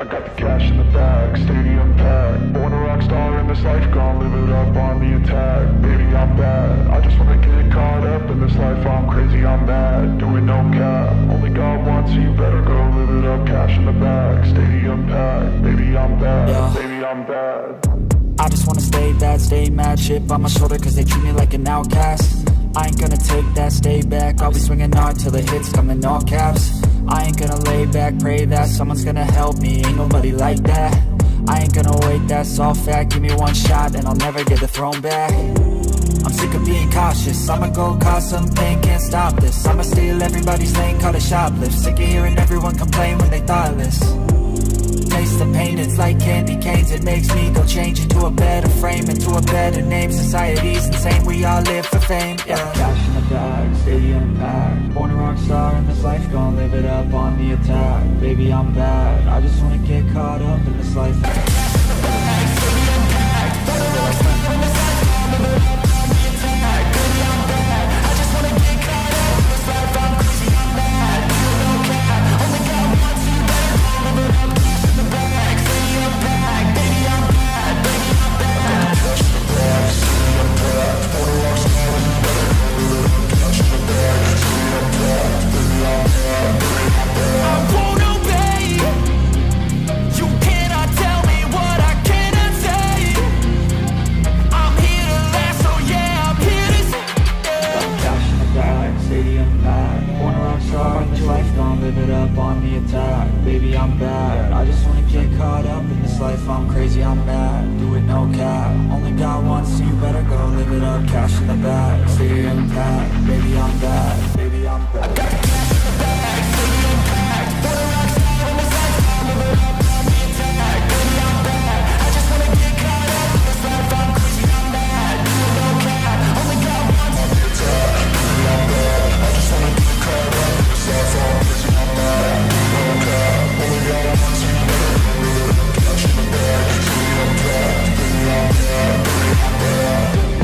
I got the cash in the bag, stadium packed. Born a rock star in this life, gon' live it up on the attack. Baby, I'm bad, I just wanna get caught up in this life. I'm crazy, I'm mad, doing no cap. Only God wants, so you better go live it up. Cash in the bag, stadium packed. Baby, I'm bad, baby, I'm bad. I just wanna stay bad, stay mad. Chip on my shoulder cause they treat me like an outcast. I ain't gonna take that, stay back. I'll be swinging hard till the hits come in all caps. I ain't gonna lay back, pray that someone's gonna help me. Ain't nobody like that. I ain't gonna wait, that's all fact. Give me one shot and I'll never get the throne back. I'm sick of being cautious, I'ma go cause something, can't stop this. I'ma steal everybody's lane, call it shoplift. Sick of hearing everyone complain when they thoughtless. Taste the pain, it's like candy canes. It makes me go change into a better frame, into a better name. Society's insane, we all live for fame, yeah. Cash in the bag, stadium packed. Born a rock star in this life, gon' live it up on the attack. Baby, I'm bad, I just wanna get caught up in this life. Cash in the bag, stadium packed. Born a rock star in this life, gon' live it up on the attack. Baby, I'm bad, I just wanna get caught up in this life. I'm crazy, I'm mad, no cap. Only God wants, you better go live it up. Live it up on the attack, baby, I'm bad. I just wanna get caught up in this life. I'm crazy, I'm mad, do it no cap. Only God wants, so you better go live it up. Cash in the bag, stadium packed. Baby, I'm bad, baby, I'm bad. I got the cash in the bag, stadium packed. Born a rock star in this life, I'll live it up on the attack. Baby, I'm bad, I just wanna get caught up in this life. I'm crazy, I'm mad, do it no cap. Only God wants, on the attack. Baby, I'm bad, I just wanna get caught up in this life. I'm crazy, I'm mad, do it no cap. Only God wants, so you better go live it up. Cash in the bag, stadium packed. Baby, I'm bad, baby, I'm bad.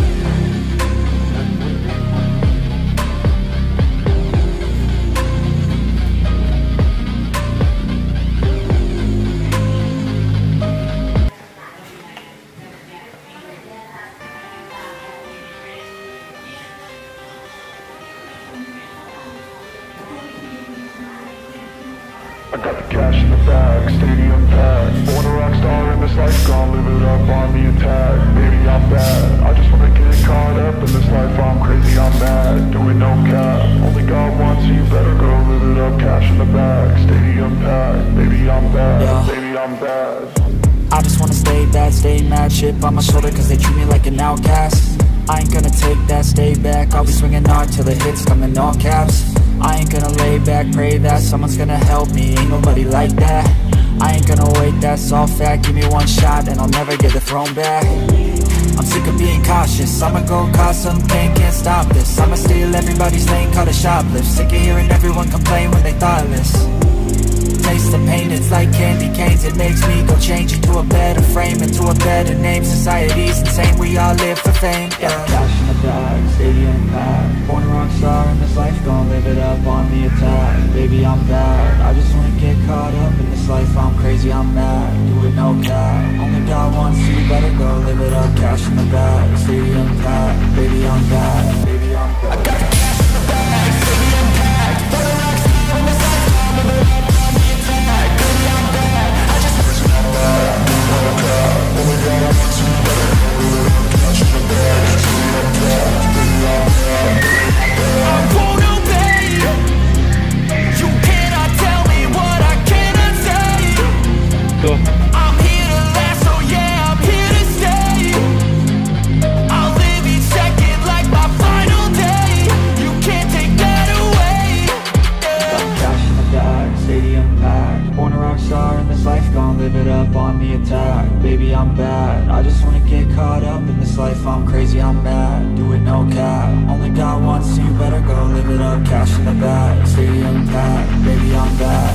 I got the cash in the bag, stadium packed. Born a rock star in this life, gon' live it up on the attack. Baby, I'm bad, I just wanna get caught up in this life. I'm crazy, I'm mad, doing no cap. Only God wants, so you better go live it up. Cash in the bag, stadium packed. Baby, I'm bad, baby, I'm bad. I just wanna stay bad, stay mad. Chip on my shoulder cause they treat me like an outcast. I ain't gonna take that, stay back. I'll be swinging hard till the hits come in all caps. I ain't gonna lay back, pray that someone's gonna help me. Ain't nobody like that. I ain't gonna wait, that's all fact. Give me one shot and I'll never get the throne back. I'm sick of being cautious, I'ma go cause something, can't stop this. I'ma steal everybody's lane, call it shoplift. Sick of hearing everyone complain when they thoughtless. Taste the pain, it's like candy canes. It makes me go change into a better frame, into a better name. Society's insane, we all live for fame, yeah. Cash in the bag, stadium packed. Born a rock star in this life, gon' live it up on the attack. Baby, I'm bad, I just wanna get caught up in this life. I'm crazy, I'm mad, do it no cap. Only God wants, so you better go live it up. Cash in the bag, stadium packed. Baby, I'm bad, baby, I'm bad. I got the cash in the bag, stadium packed. Born a rock star in this life, gon' live it up. I'm here to last, so yeah, I'm here to stay. I'll live each second like my final day. You can't take that away, yeah. Cash in the bag, stadium packed. Born a rock star in this life, gon' live it up on the attack. Baby, I'm bad, I just wanna get caught up in this life. I'm crazy, I'm mad, do it no cap. Only God wants, so you better go live it up. Cash in the bag, stadium packed. Baby, I'm bad.